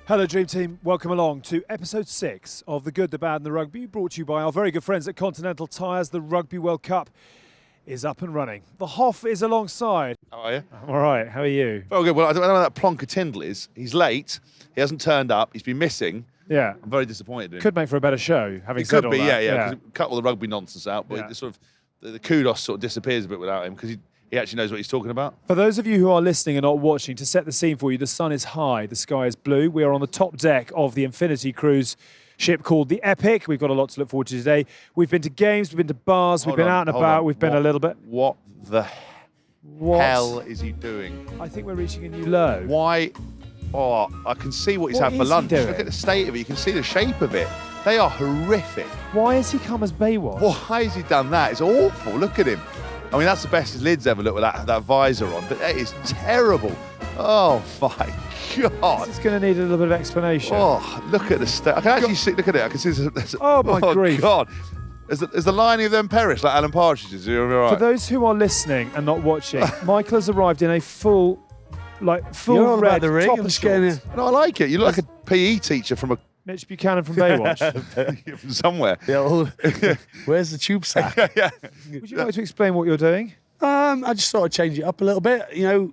Hello Dream Team, welcome along to episode 6 of The Good, The Bad and The Rugby, brought to you by our very good friends at Continental Tyres. The Rugby World Cup is up and running. The Hoff is alongside. How are you? I'm all right, how are you? Very good. Well, I don't know where that plonker Tyndall is. He's late. He hasn't turned up. He's been missing. Yeah. I'm very disappointed in him. Could make for a better show, having It said could all be, that. yeah. Because cut all the rugby nonsense out, but Yeah. the sort of the kudos sort of disappears a bit without him because he actually knows what he's talking about. For those of you who are listening and not watching, to set the scene for you, the sun is high, the sky is blue. We are on the top deck of the Infinity Cruise ship called the Epic. We've got a lot to look forward to today. We've been to games, we've been to bars, we've been out and about, we've been a little bit... What the hell is he doing? I think we're reaching a new low. Why? Oh, I can see what he's What had for is he lunch. doing? Look at the state of it. You can see the shape of it. They are horrific. Why has he come as Baywatch? Why has he done that? It's awful. Look at him. I mean, that's the best his lid's ever looked with that visor on, but that is terrible. Oh, my God. This is going to need a little bit of explanation. Oh, look at the state. I can actually see, look at it. I can see there's Oh, my grief. God. Is the lining of them perished like Alan Partridge's? You're all right. For those who are listening and not watching, Michael has arrived in a full You're all red about the ring. top I'm and just getting shorts. No, I like it. You look like a PE teacher from Mitch Buchanan from Baywatch. from somewhere. Where's the tube sack? Yeah. Would you like to explain what you're doing? I just thought I'd change it up a little bit. You know,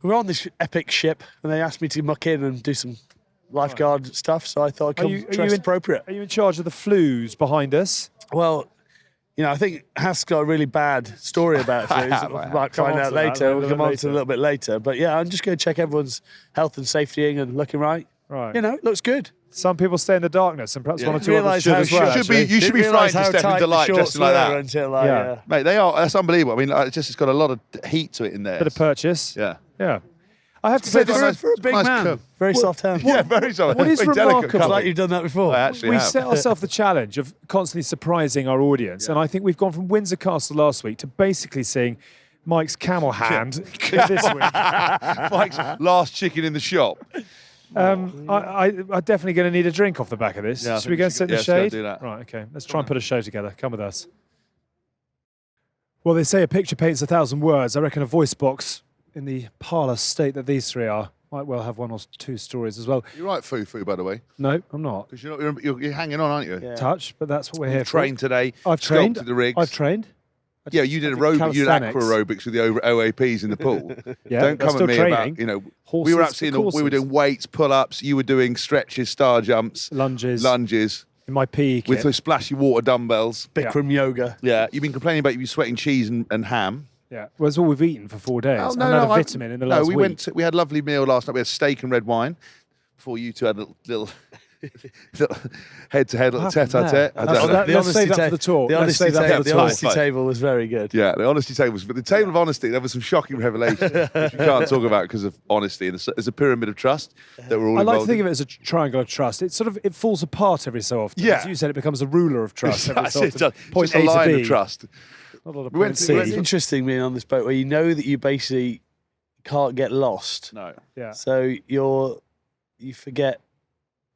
we're on this epic ship, and they asked me to muck in and do some lifeguard stuff. So I thought I'd come dressed appropriate. Are you in charge of the flues behind us? Well, you know, I think Hask's got a really bad story about flues. We might Come find on out to that later. a We'll little come on bit to a little bit later. But yeah, I'm just going to check everyone's health and safety and looking right. Right. You know, looks good. Some people stay in the darkness, and perhaps Yeah. one or two others should how as well. short- You should be Didn't realise frightened to how step tight into the light shorts dressed like were that. Until Yeah. Mate, that's unbelievable. I mean, it's just got a lot of heat to it in there. Bit of purchase. Yeah. Yeah. I have to say, For a big nice man, curve. very soft hand. Yeah, very solid. what is Very delicate remarkable- colour. Like you've done that before. I actually we have. set ourselves the challenge of constantly surprising our audience, and I think we've gone from Windsor Castle last week to basically seeing Mike's camel hand this week. Mike's last chicken in the shop. I'm definitely going to need a drink off the back of this. Yeah, I Should think we go we and should sit in go- the yeah, let's go shade? do that. Right, okay. Let's try and put a show together. Come with us. Well, they say a picture paints 1,000 words. I reckon a voice box in the parlour state that these three are might well have one or two stories as well. You're right, Foo, by the way, No, I'm not. because you're hanging on, aren't you? Yeah. Touch, but that's what we're here Trained today. for. I've trained. Sculpted the rigs. I've trained. Yeah, you did I did aerobic. You did aqua calisthenics. aerobics with the OAPs in the pool. Yeah, Don't they're come still at me training. about Horses we were for absolutely we were courses. doing weights, pull-ups. You were doing stretches, star jumps, Lunges. lunges In my PE kit. with those splashy water dumbbells. Bikram yoga. Yeah, you've been complaining about you sweating cheese and ham. Yeah, well, it's all we've eaten for 4 days. Oh, and had a vitamin in the last we week. we had a lovely meal last night. We had steak and red wine. Before you two had a little head-to-head, little What happened tete-a-tete. there? I don't know. Let's save that for the talk. The Let's honesty, save that for the the talk. honesty table was very good. Yeah, the honesty tables. But the table of honesty, there was some shocking revelations which we can't talk about because of honesty. And there's a pyramid of trust that we're all I like to involved think in. of it as a triangle of trust. It falls apart every so often. Yeah. As you said, it becomes a ruler of trust every so It's often. just, Point just a A to line B. of trust. Not a lot of We went point to- C. we went It's to- interesting being on this boat where you know that you basically can't get lost. No. Yeah. So you forget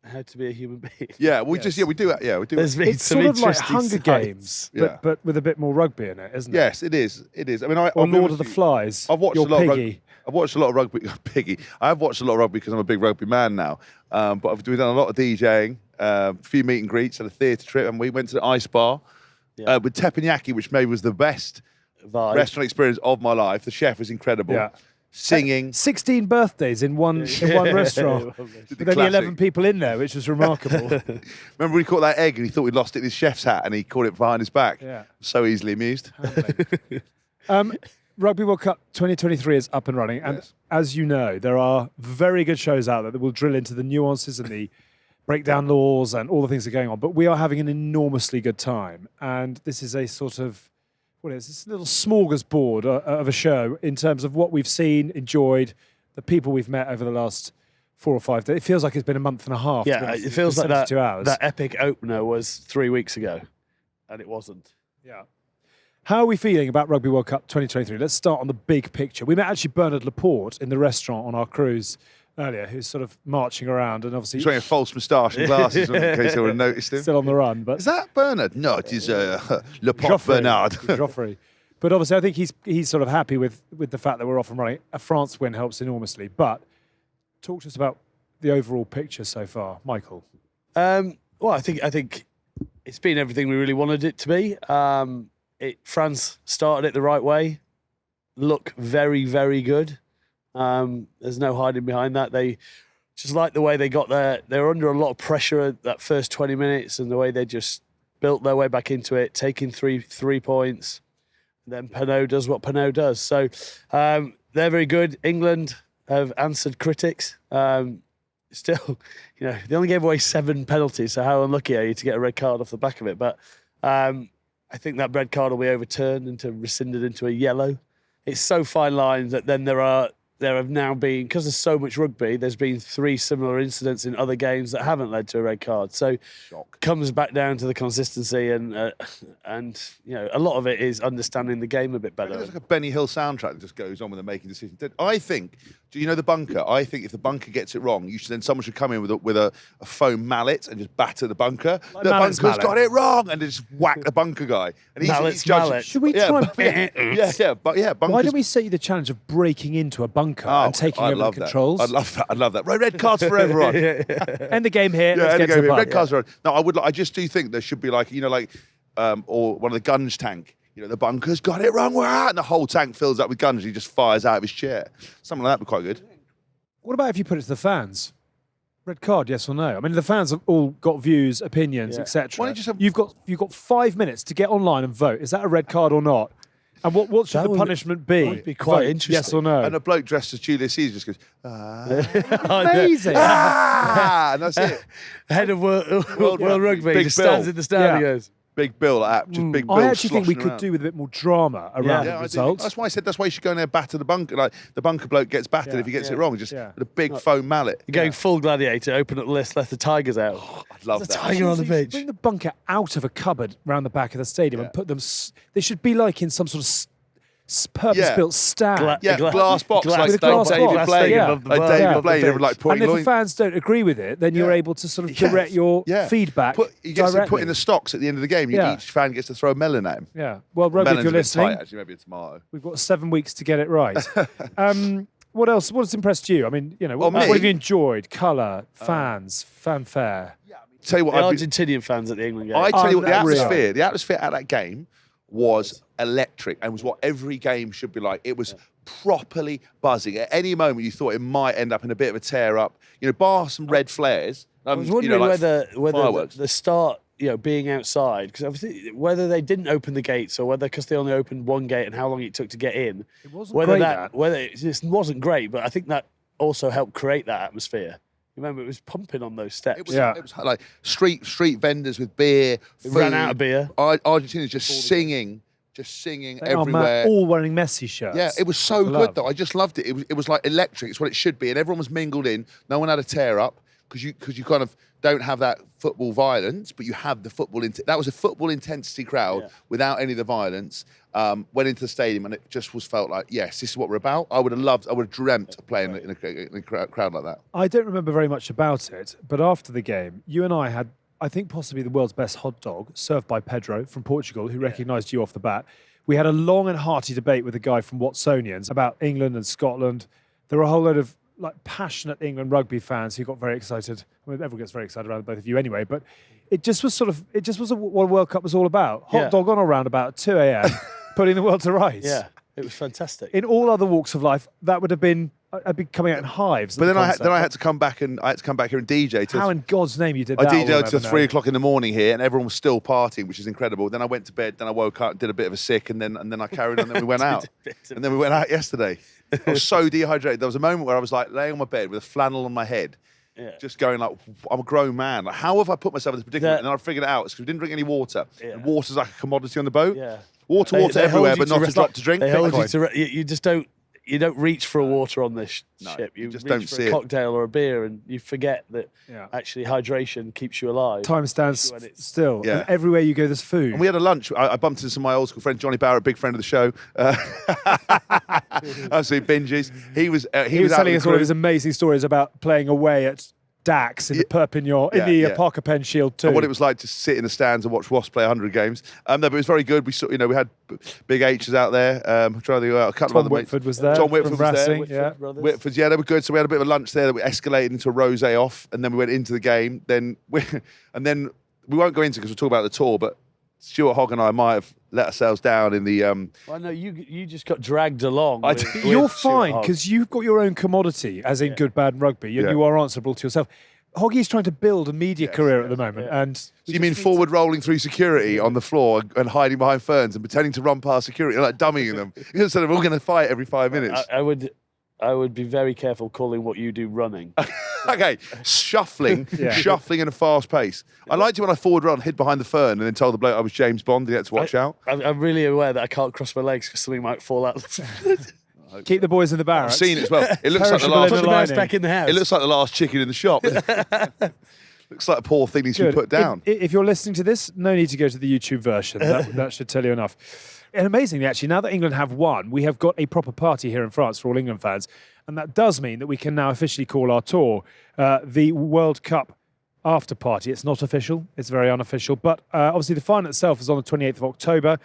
how to be a human being. Yeah, we Yes. we do. Yeah, we do. There's been It's some sort of like interesting Hunger sights. Games, Yeah. but with a bit more rugby in it, isn't it? Yes, it is. It is. I mean, Or I'll be Lord honest of the with you, Flies. I've watched Your a lot of piggy. rugby. I've watched a lot of rugby. Piggy. I have watched a lot of rugby because I'm a big rugby man now. But we've done a lot of DJing, a few meet and greets, and a theatre trip, and we went to the ice bar with teppanyaki, which maybe was the best Vibe. restaurant experience of my life. The chef was incredible. Yeah. Singing. 16 birthdays in one restaurant. Did the With only classic. 11 people in there, which was remarkable. Remember he caught that egg and he thought we'd lost it in his chef's hat and he caught it behind his back. Yeah. So easily amused. Rugby World Cup 2023 is up and running, and Yes. as you know, there are very good shows out there that will drill into the nuances and the breakdown laws and all the things that are going on. But we are having an enormously good time, and this is a sort of this little smorgasbord of a show in terms of what we've seen, enjoyed, the people we've met over the last 4 or 5 days. It feels like it's been a month and a half. to be Yeah, honest. it feels It's like that. 72 hours. That epic opener was 3 weeks ago, and it wasn't. Yeah. How are we feeling about Rugby World Cup 2023? Let's start on the big picture. We met actually Bernard Laporte in the restaurant on our cruise earlier, who's sort of marching around and obviously He's wearing a false moustache and glasses in case anyone noticed him. still on the run. But Is that Bernard? No, it is Laporte Joffrey. Bernard. Joffrey. But obviously, I think he's sort of happy with the fact that we're off and running. A France win helps enormously. But talk to us about the overall picture so far, Michael? Well, I think it's been everything we really wanted it to be. France started it the right way. Look very, very good. There's no hiding behind that. They just like the way they got there. They were under a lot of pressure at that first 20 minutes, and the way they just built their way back into it, taking three points. Then Pinot does what Pinot does. So they're very good. England have answered critics. Still, they only gave away 7 penalties, so how unlucky are you to get a red card off the back of it? But I think that red card will be overturned and rescinded into a yellow. It's so fine line that then there have now been, because there's so much rugby, there's been 3 similar incidents in other games that haven't led to a red card. So comes back down to the consistency and a lot of it is understanding the game a bit better. There's like a Benny Hill soundtrack that just goes on when they're making decisions. I think, do you know the bunker? I think if the bunker gets it wrong, someone should come in with a foam mallet and just batter the bunker. Like the Mallet's bunker's mallet. got it wrong, and just whack the bunker guy. And Mallet's judging. mallet. Should we try and... Bunkers. Why don't we set you the challenge of breaking into a bunker and taking over the controls? I'd love that. Red cards for everyone. End the game here. Yeah, Let's get to the red part. cards are on. No, I just do think there should be or one of the guns tank. The bunker's got it wrong. We're out, and the whole tank fills up with guns. And he just fires out of his chair. Something like that would be quite good. What about if you put it to the fans? Red card, yes or no? I mean, the fans have all got views, opinions, etc. Why don't you just have... You've got 5 minutes to get online and vote. Is that a red card or not? And what should the punishment be? Would be quite Vote, interesting. yes or no? And a bloke dressed as Julius Caesar just goes, Amazing. and that's it. Head of World Rugby Big just stands Bill. in the stand and Yeah. goes, Big Bill, just Big Bill. I actually think we sloshing could around. do with a bit more drama around Yeah, the I do. results. That's why I said that's why you should go in there and batter the bunker. Like the bunker bloke gets battered if he gets it wrong, just with a big foam mallet. you're going full gladiator, open up the list, let the Tigers out. I'd love There's that. a tiger on the You should pitch. Bring the bunker out of a cupboard round the back of the stadium and put them. They should be like in some sort of purpose-built stand. Glass box like with a glass David box, Blaine. yeah. Like David Blaine, they were like And putting if the loin. fans don't agree with it, then you're able to sort of direct your feedback You get to directly. put in the stocks at the end of the game. Each fan gets to throw a melon at him. Yeah. Well, Rugby, if Melon's you're a bit listening, tight, actually, maybe a tomato. we've got 7 weeks to get it right. What else? What has impressed you? I mean, what me? have you enjoyed? Colour, fans, fanfare. Tell you The what, Argentinian fans at the England game. I tell you what, that really- the atmosphere at that game was electric and was what every game should be like. It was properly buzzing. At any moment, you thought it might end up in a bit of a tear up. Bar some red flares. I was wondering whether fireworks. the start, being outside, because obviously whether they didn't open the gates or whether because they only opened one gate and how long it took to get in. It wasn't great, whether it wasn't great, but I think that also helped create that atmosphere. Remember, it was pumping on those steps. It was like street vendors with beer. It food. ran out of beer. Argentinians just singing They are everywhere. all wearing Messi shirts. Yeah, it was so good though. I just loved it. It was like electric. It's what it should be, and everyone was mingled in. No one had a tear up because you kind of don't have that football violence, but you have the football. That was a football intensity crowd without any of the violence. Went into the stadium and it just felt like, yes, this is what we're about. I would have dreamt of playing in a crowd like that. I don't remember very much about it, but after the game, you and I had, I think, possibly the world's best hot dog served by Pedro from Portugal, who recognised you off the bat. We had a long and hearty debate with a guy from Watsonians about England and Scotland. There were a whole load of passionate England rugby fans who got very excited. I mean, everyone gets very excited around both of you anyway, but it just was what World Cup was all about. Hot dog on around about 2 a.m. putting the world to rights. Yeah, it was fantastic. In all other walks of life, that would have been, I'd be coming out in hives. But then I had to come back and here and DJ. How in God's name you did I that? DJ'd till 3 o'clock in the morning here, and everyone was still partying, which is incredible. Then I went to bed. Then I woke up, did a bit of a sick, and then I carried on. And then we went out. And then we went out yesterday. I was so dehydrated. There was a moment where I was like laying on my bed with a flannel on my head, just going like, I'm a grown man. Like, how have I put myself in this predicament? And then I figured it out. It's because we didn't drink any water. And water's like a commodity on the boat. Yeah. Water everywhere, but not a drop to drink. They hold you to you just don't. You don't reach for a water on this ship. You just reach don't for see a it. cocktail or a beer, and you forget that actually hydration keeps you alive. Time stands When it's- still. Yeah. And everywhere you go, there's food. And we had a lunch. I bumped into my old school friend, Johnny Barrett, big friend of the show. Absolutely binges. He was He was out telling with us the all of crew. his amazing stories about playing away at Dax in the Perpignan, in the Parker Pen Shield too. And what it was like to sit in the stands and watch Wasps play 100 games. No, but it was very good. We saw, we had big H's out there. I'm trying to think about a couple Tom of other Whitford mates. was there. John Whitford from was Racing, there. yeah. Whitford's, they were good. So we had a bit of a lunch there that we escalated into a rosé off, and then we went into the game. Then we won't go into because we'll talk about the tour, but Stuart Hogg and I might have let ourselves down in the. Well, no, you just got dragged along. You're fine because you've got your own commodity, as in good, bad, and rugby, and you are answerable to yourself. Hoggy's trying to build a media career at the moment, and So you mean forward rolling through security on the floor and hiding behind ferns and pretending to run past security, like dummying them instead of all going to fight every 5 minutes? I would be very careful calling what you do running. Okay, shuffling in a fast pace. I liked it when I forward run, hid behind the fern, and then told the bloke I was James Bond. He had to watch out. I'm really aware that I can't cross my legs because something might fall out. keep the boys in the barracks. I've seen it as well. It looks like the Perishable last. in Put the mouse back in the house. It looks like the last chicken in the shop. Looks like a poor thing needs to be put down. If you're listening to this, no need to go to the YouTube version. That should tell you enough. And amazingly, actually, now that England have won, we have got a proper party here in France for all England fans. And that does mean that we can now officially call our tour the World Cup after party. It's not official. It's very unofficial. But obviously the final itself is on the 28th of October.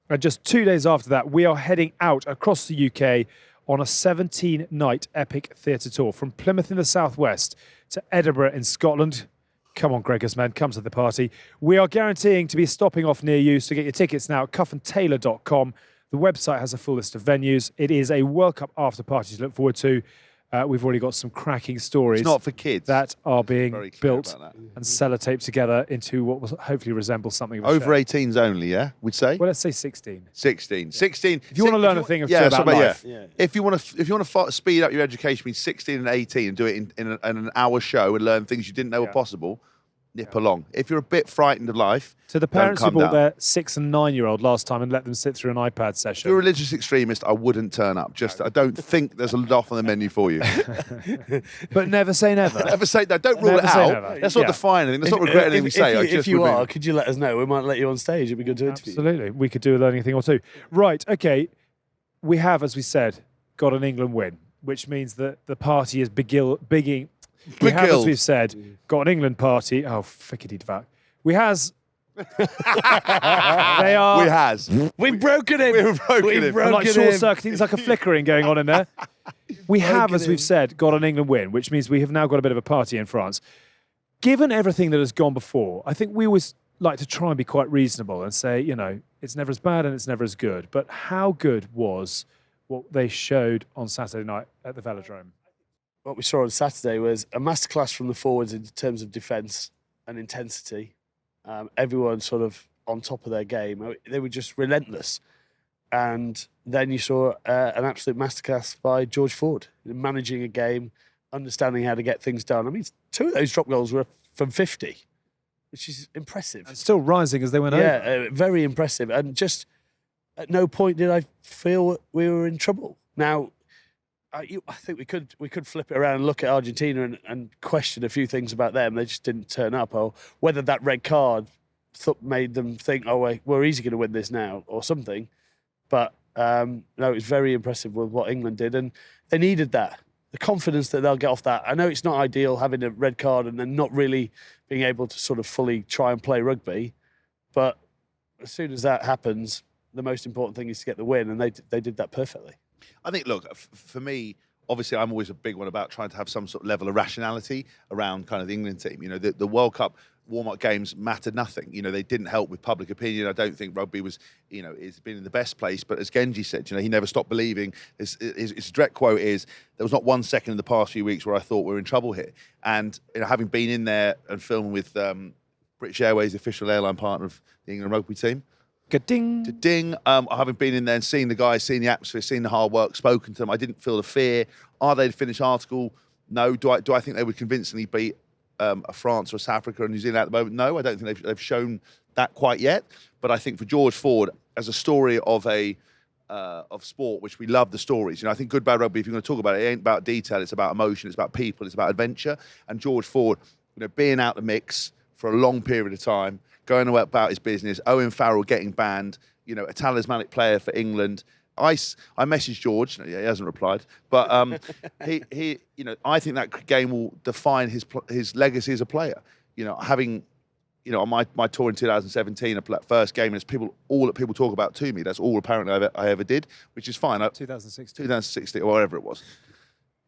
And just 2 days after that, we are heading out across the UK on a 17-night epic theatre tour from Plymouth in the southwest to Edinburgh in Scotland. Come on, Gregors, man, come to the party. We are guaranteeing to be stopping off near you, so get your tickets now at cuffandtaylor.com. The website has a full list of venues. It is a World Cup after party to look forward to. We've already got some cracking stories. It's not for kids. That are being built and sellotaped together into what will hopefully resemble something of a Over show. 18s only, yeah? We'd say? Well, let's say 16. 16. 16. If you want to learn a thing or two about life. Yeah. If you want to speed up your education between 16 and 18 and do it in an hour show and learn things you didn't know were possible, nip along. If you're a bit frightened of life, to the parents who bought their 6 and 9-year-old last time and let them sit through an iPad session. If you're a religious extremist, I wouldn't turn up. I don't think there's a lot on the menu for you. But never say never. Never say that. Don't rule it out. Let's not define anything. Let's not regret anything we say. If you are, could you let us know? We might let you on stage. It'd be good to interview. Absolutely. We could do a learning thing or two. Right, okay. We have, as we said, got an England win, which means that the party is bigging. We have, as we've said, got an England party. Oh, fickety-fuck. We has. They are. We has. We've broken him. We've broken him. Like short-circuiting. It's like a flickering going on in there. We have, as we've said, got an England win, which means we have now got a bit of a party in France. Given everything that has gone before, I think we always like to try and be quite reasonable and say, it's never as bad and it's never as good. But how good was what they showed on Saturday night at the Velodrome? What we saw on Saturday was a masterclass from the forwards in terms of defence and intensity. Everyone sort of on top of their game. They were just relentless. And then you saw an absolute masterclass by George Ford, managing a game, understanding how to get things done. I mean, 2 of those drop goals were from 50, which is impressive. And still rising as they went over. Yeah, very impressive. And just at no point did I feel we were in trouble. Now, I think we could flip it around and look at Argentina and question a few things about them. They just didn't turn up, or whether that red card made them think, oh, wait, we're easy going to win this now, or something. But no, it was very impressive with what England did, and they needed that. The confidence that they'll get off that. I know it's not ideal having a red card and then not really being able to sort of fully try and play rugby, but as soon as that happens, the most important thing is to get the win, and they did that perfectly. I think, look, for me, obviously, I'm always a big one about trying to have some sort of level of rationality around kind of the England team. The World Cup warm-up games mattered nothing. They didn't help with public opinion. I don't think rugby was, it's been in the best place. But as Genji said, he never stopped believing. His direct quote is, there was not 1 second in the past few weeks where I thought we were in trouble here. And having been in there and filming with British Airways, the official airline partner of the England rugby team, Ding. Ding. Having been in there and seen the guys, seen the atmosphere, seen the hard work, spoken to them, I didn't feel the fear. Are they the finished article? No. Do I think they would convincingly beat a France or a South Africa or New Zealand at the moment? No, I don't think they've shown that quite yet. But I think for George Ford, as a story of sport, which we love the stories. I think good, bad rugby, if you're going to talk about it, it ain't about detail, it's about emotion, it's about people, it's about adventure. And George Ford, being out the mix for a long period of time, going about his business, Owen Farrell getting banned, a talismanic player for England, I messaged George. He hasn't replied, but he, I think that game will define his legacy as a player. Having, on my tour in 2017, first game, and it's all that people talk about to me. That's all apparently I ever did, which is fine. 2016 or whatever it was.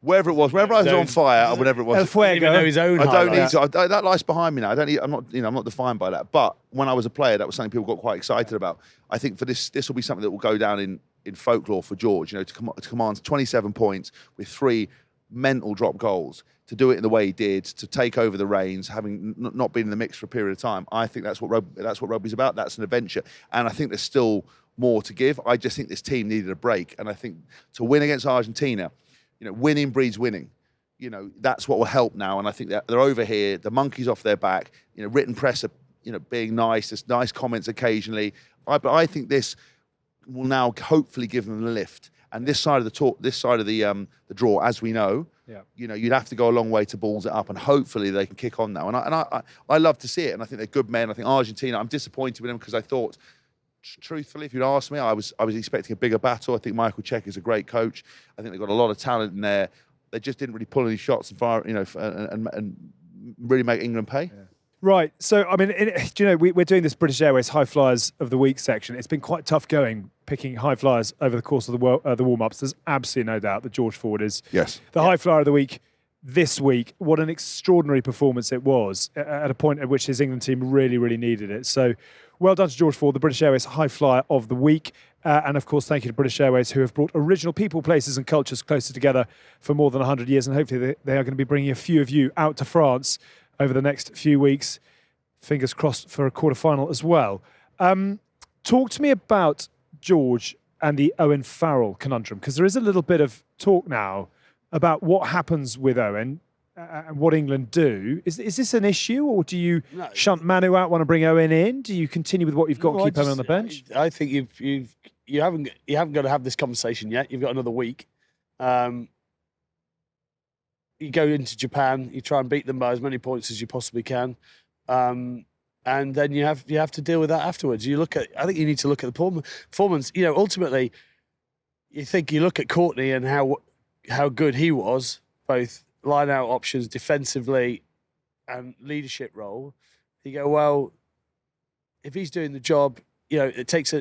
Wherever I was on fire, or whatever it was. El Fuego. Know his own I don't need highlights. to. That life's behind me now. I'm not defined by that. But when I was a player, that was something people got quite excited about. I think for this will be something that will go down in folklore for George. To command 27 points with 3 mental drop goals, to do it in the way he did, to take over the reins, having not been in the mix for a period of time. I think that's what rugby's about. That's an adventure, and I think there's still more to give. I just think this team needed a break, and I think to win against Argentina. Winning breeds winning. That's what will help now. And I think that they're over here, the monkey's off their back, written press, being nice, there's nice comments occasionally. But I think this will now hopefully give them a lift. And this side of the draw, as we know, you'd have to go a long way to balls it up, and hopefully they can kick on now. And I love to see it. And I think they're good men. I think Argentina, I'm disappointed with them because I thought, truthfully, if you'd asked me, I was expecting a bigger battle. I think Michael Check is a great coach. I think they've got a lot of talent in there. They just didn't really pull any shots and fire, and really make England pay. Yeah. Right. So, I mean, we're doing this British Airways High Flyers of the Week section. It's been quite tough going, picking high flyers over the course of the warm-ups. There's absolutely no doubt that George Ford is the high flyer of the week this week. What an extraordinary performance it was at a point at which his England team really, really needed it. So, well done to George Ford, the British Airways High Flyer of the Week. And of course, thank you to British Airways, who have brought original people, places and cultures closer together for more than 100 years. And hopefully they are going to be bringing a few of you out to France over the next few weeks. Fingers crossed for a quarter-final as well. Talk to me about George and the Owen Farrell conundrum, because there is a little bit of talk now about what happens with Owen and what England do. Is this an issue, or do you shunt Manu out, want to bring Owen in? Do you continue with what you've got, keep Owen on the bench? I think you haven't got to have this conversation yet. You've got another week. You go into Japan, you try and beat them by as many points as you possibly can, and then you have to deal with that afterwards. I think you need to look at the performance. Ultimately, you look at Courtney and how good he was, both line-out options, defensively, and leadership role. You go, well, if he's doing the job, it takes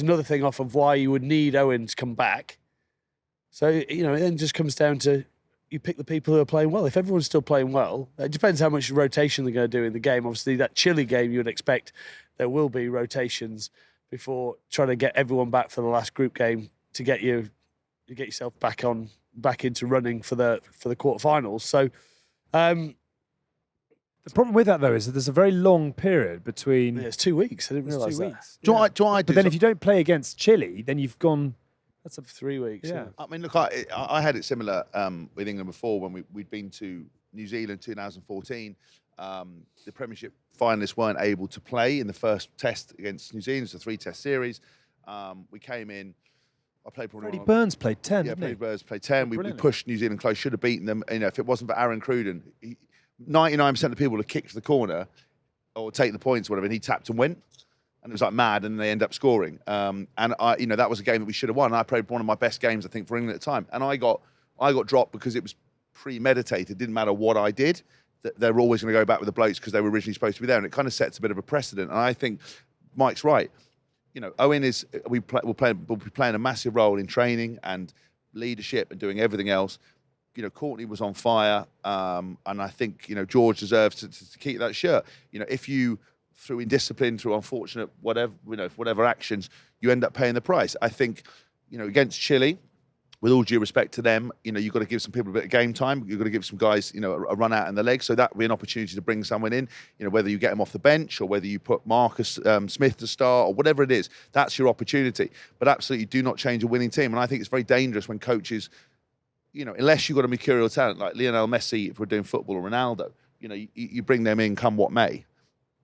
another thing off of why you would need Owen to come back. So, it then just comes down to you pick the people who are playing well. If everyone's still playing well, it depends how much rotation they're going to do in the game. Obviously, that Chile game, you would expect there will be rotations before trying to get everyone back for the last group game to get yourself back into running for the quarterfinals. So the problem with that, though, is that there's a very long period between. It's 2 weeks. I didn't realise that. But then if you don't play against Chile, then you've gone. That's 3 weeks. Yeah. I mean, look, I had it similar with England before when we'd been to New Zealand 2014. The Premiership finalists weren't able to play in the first test against New Zealand. It's a 3-test series. We came in. I played probably. Freddie Burns played 10. Yeah, Freddie Burns played 10. We pushed New Zealand close. Should have beaten them. If it wasn't for Aaron Cruden, 99% of the people would have kicked the corner or taken the points, or whatever, and he tapped and went. And it was like mad, and they end up scoring. And that was a game that we should have won. I played one of my best games, I think, for England at the time. And I got dropped because it was premeditated. It didn't matter what I did. They were always going to go back with the blokes because they were originally supposed to be there. And it kind of sets a bit of a precedent. And I think Mike's right. Owen will be playing a massive role in training and leadership and doing everything else. Courtney was on fire. And I think, George deserves to keep that shirt. If you, through indiscipline, through unfortunate whatever actions, you end up paying the price. I think, against Chile, with all due respect to them, you've got to give some people a bit of game time. You've got to give some guys, a run out in the legs. So that would be an opportunity to bring someone in, whether you get them off the bench or whether you put Marcus Smith to start or whatever it is. That's your opportunity. But absolutely do not change a winning team. And I think it's very dangerous when coaches, unless you've got a mercurial talent like Lionel Messi, if we're doing football, or Ronaldo, you bring them in come what may.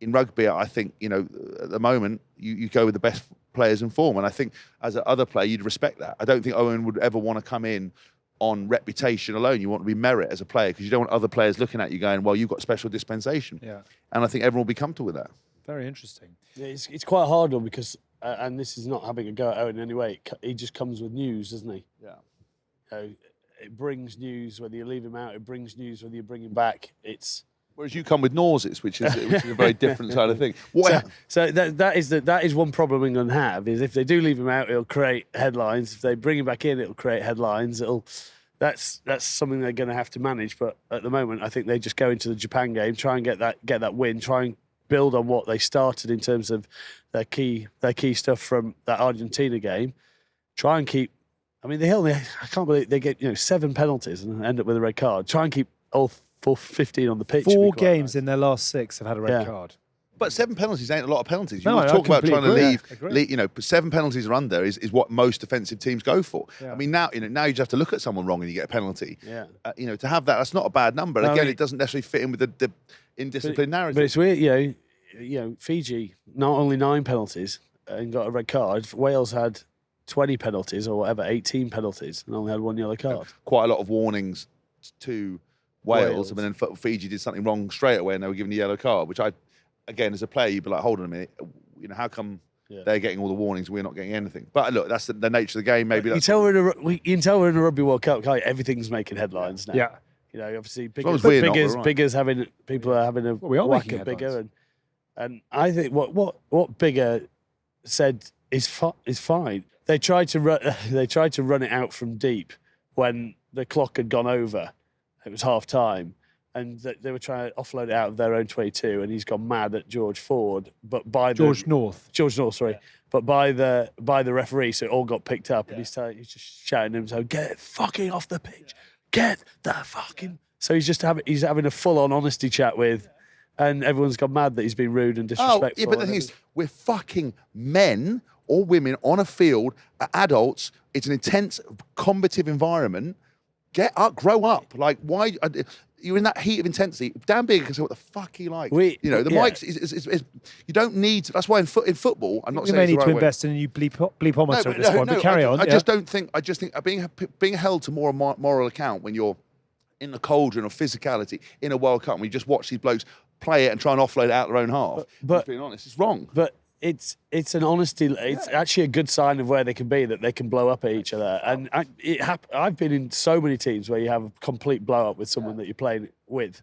In rugby, I think, at the moment, you go with the best players in form. And I think as an other player, you'd respect that. I don't think Owen would ever want to come in on reputation alone. You want to be merit as a player because you don't want other players looking at you going, well, you've got special dispensation. Yeah. And I think everyone will be comfortable with that. Very interesting. Yeah, it's quite a hard one because and this is not having a go at Owen in any way. He just comes with news, doesn't he? Yeah. It brings news whether you leave him out. It brings news whether you bring him back. Whereas you come with nauseous, which is a very different side of thing. So that is one problem England have, is if they do leave him out, it'll create headlines. If they bring him back in, it'll create headlines. That's something they're going to have to manage. But at the moment, I think they just go into the Japan game, try and get that win, try and build on what they started in terms of their key stuff from that Argentina game. Try and keep. I mean, I can't believe they get 7 penalties and end up with a red card. Try and keep all 15 on the pitch. 4 games in their last 6 have had a red card. But 7 penalties ain't a lot of penalties. You No, I talk about trying completely to leave, 7 penalties or under is what most defensive teams go for. Yeah. I mean, now you just have to look at someone wrong and you get a penalty. Yeah. To have that's not a bad number. And again, it doesn't necessarily fit in with the indisciplined narrative. But it's weird, Fiji, not only 9 penalties and got a red card. Wales had 20 penalties or whatever, 18 penalties, and only had 1 yellow card. Quite a lot of warnings to Wales. And then Fiji did something wrong straight away and they were given a yellow card, which again, as a player, you'd be like, hold on a minute, how come they're getting all the warnings and we're not getting anything? But look, that's the nature of the game. Maybe you can tell we're in a Rugby World Cup. Everything's making headlines now. Yeah. Obviously, long as we're not, we're right. Bigger's having people are having a we are whack making at Bigger, headlines. and I think what Bigger said is fine. They tried to run it out from deep when the clock had gone over. It was half time. And they were trying to offload it out of their own 22, and he's gone mad at George Ford, but George North, sorry, but by the referee, so it all got picked up, and he's just shouting at him, so get fucking off the pitch, get the fucking. So he's having a full-on honesty chat with, and everyone's gone mad that he's been rude and disrespectful. Oh, yeah, but the thing is, we're fucking men or women on a field, adults. It's an intense, combative environment. Get up, grow up. Like, why? You're in that heat of intensity. Dan Bigger can say what the fuck he likes. The mics is you don't need to, that's why in football, I'm not saying may it's need the to right way. invest in a new bleepometer at this point, but carry on. I just think being held to more moral account when you're in the cauldron of physicality in a World Cup and we just watch these blokes play it and try and offload it out their own half. But being honest, it's wrong. But it's an honesty. It's actually a good sign of where they can be, that they can blow up at each other. And I've been in so many teams where you have a complete blow up with someone that you're playing with.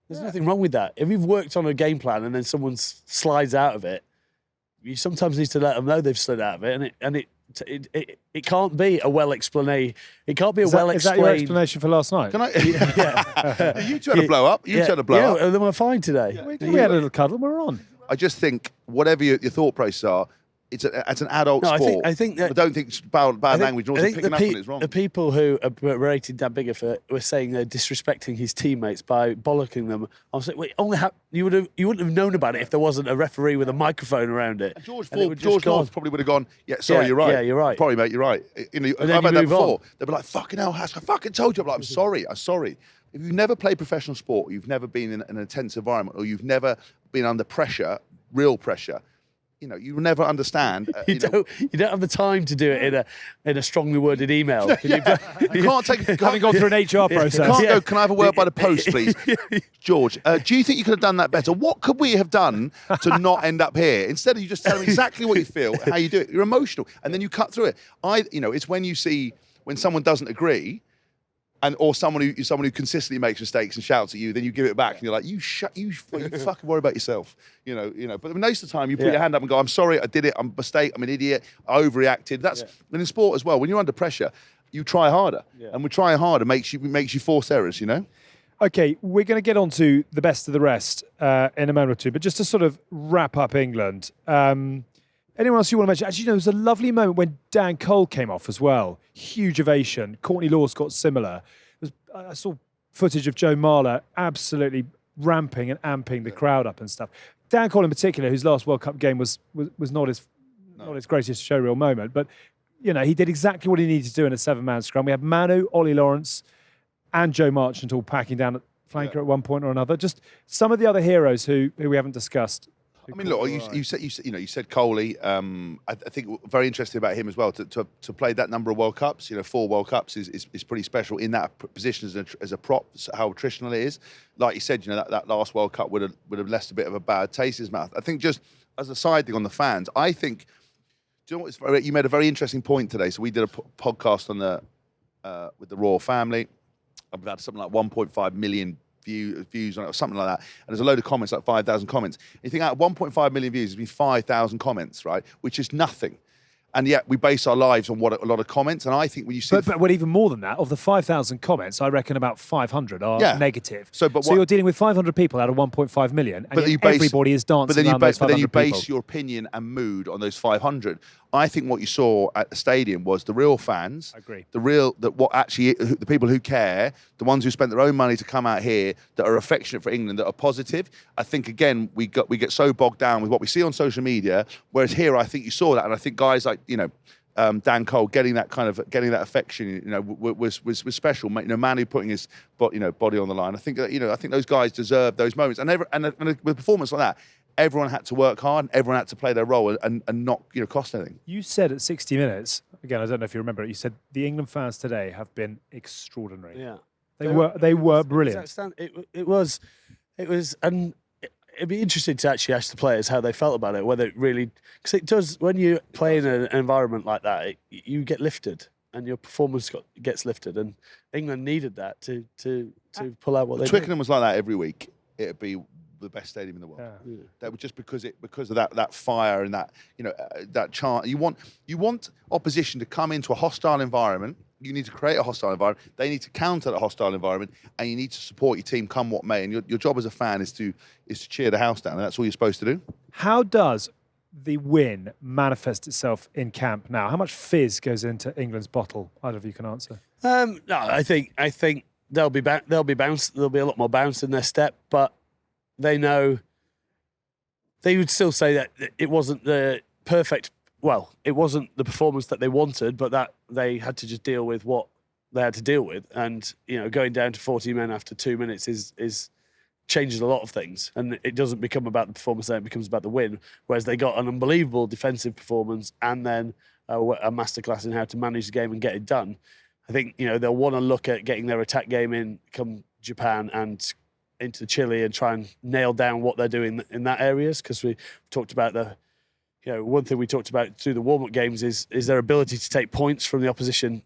There's nothing wrong with that. If you've worked on a game plan and then someone slides out of it, you sometimes need to let them know they've slid out of it. And it can't be a well explanation. It can't be a well explained. Is that your explanation for last night? Can I? You two had a blow up. You two had a blow up. Yeah, they were fine today. We had a little cuddle. We're on. I just think whatever your thought process are, it's an adult sport. I think that. I don't think bad language and also picking up on it is wrong. The people who are rated Dan Bigger for were saying they're disrespecting his teammates by bollocking them. I was like, wait, you wouldn't have known about it if there wasn't a referee with a microphone around it. George North probably would have gone, sorry, you're right. Yeah, you're right. Probably, mate, you're right. I've had that before. They'd be like, fucking hell, Hask, I fucking told you. I'm like, I'm sorry. If you've never played professional sport, you've never been in an intense environment, or you've never been under pressure, real pressure, you will never understand. You don't have the time to do it in a strongly worded email. You can't Having gone through an HR process. You can't go, can I have a word by the post, please? George, do you think you could have done that better? What could we have done to not end up here? Instead of you just telling me exactly what you feel, how you do it. You're emotional, and then you cut through it. It's when you see when someone doesn't agree, or someone who consistently makes mistakes and shouts at you, then you give it back, and you're like, you fucking worry about yourself, But most of the time, you put your hand up and go, I'm sorry, I did it, I'm a mistake, I'm an idiot, I overreacted. And in sport as well, when you're under pressure, you try harder, and we're trying harder makes you force errors, Okay, we're going to get on to the best of the rest in a moment or two, but just to sort of wrap up England. Anyone else you want to mention? Actually, there was a lovely moment when Dan Cole came off as well. Huge ovation. Courtney Lawes got similar. I saw footage of Joe Marler absolutely ramping and amping the crowd up and stuff. Dan Cole in particular, whose last World Cup game was not his greatest showreel moment, but he did exactly what he needed to do in a 7-man scrum. We had Manu, Ollie Lawrence, and Joe Marchant all packing down at flanker at one point or another. Just some of the other heroes who we haven't discussed. I mean, look, you said Coley. I think very interesting about him as well to play that number of World Cups. 4 World Cups is pretty special in that position as a prop. How attritional it is. Like you said, that last World Cup would have left a bit of a bad taste in his mouth. I think just as a side thing on the fans, I think you know what? You made a very interesting point today. So we did a podcast on the with the royal family. I've had something like 1.5 million views on it or something like that. And there's a load of comments, like 5,000 comments. And you think out of 1.5 million views, there's been 5,000 comments, right? Which is nothing. And yet we base our lives on what a lot of comments. And I think when you see... But even more than that, of the 5,000 comments, I reckon about 500 are negative. So you're dealing with 500 people out of 1.5 million, and everybody is dancing around those 500 people. But then you base your opinion and mood on those 500. I think what you saw at the stadium was the real fans. I agree. The people who care, the ones who spent their own money to come out here, that are affectionate for England, that are positive. I think, again, we get so bogged down with what we see on social media, whereas here I think you saw that, and I think guys like, Dan Cole getting that affection, was special. Manu putting his body on the line. I think that, those guys deserve those moments. And with a performance like that, everyone had to work hard and everyone had to play their role and not cost anything. You said at 60 minutes, again, I don't know if you remember it, you said the England fans today have been extraordinary. Yeah. They were brilliant. It was, and it'd be interesting to actually ask the players how they felt about it, whether it really, because it does, when you play in an environment like that, you get lifted and your performance gets lifted, and England needed that to pull out what they did. Twickenham was like that every week. It'd be the best stadium in the world. Yeah. That was just because of that fire and that that chant. You want opposition to come into a hostile environment. You need to create a hostile environment. They need to counter that hostile environment, and you need to support your team come what may. And your job as a fan is to cheer the house down, and that's all you're supposed to do. How does the win manifest itself in camp now? How much fizz goes into England's bottle? Either of you can answer. No, I think they'll be bounce. There'll be a lot more bounce in their step, but they know. They would still say that it wasn't the perfect. Well, it wasn't the performance that they wanted, but that they had to just deal with what they had to deal with. And, going down to 40 men after 2 minutes is changes a lot of things. And it doesn't become about the performance then, it becomes about the win. Whereas they got an unbelievable defensive performance and then a masterclass in how to manage the game and get it done. I think, they'll want to look at getting their attack game in, come Japan and into Chile, and try and nail down what they're doing in that areas. Because we talked about one thing we talked about through the warm-up games is their ability to take points from the opposition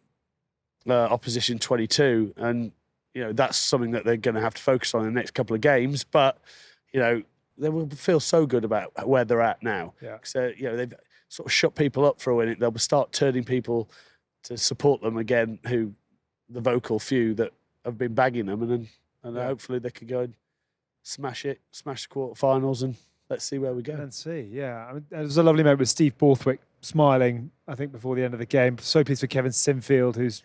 22, and that's something that they're going to have to focus on in the next couple of games. But they will feel so good about where they're at now. Yeah. So they've sort of shut people up for a win. They'll start turning people to support them again, who the vocal few that have been bagging them, and hopefully they can go and smash the quarterfinals, and let's see where we go. Let's see, yeah. I mean, there was a lovely moment with Steve Borthwick smiling, I think, before the end of the game. So pleased for Kevin Sinfield, who's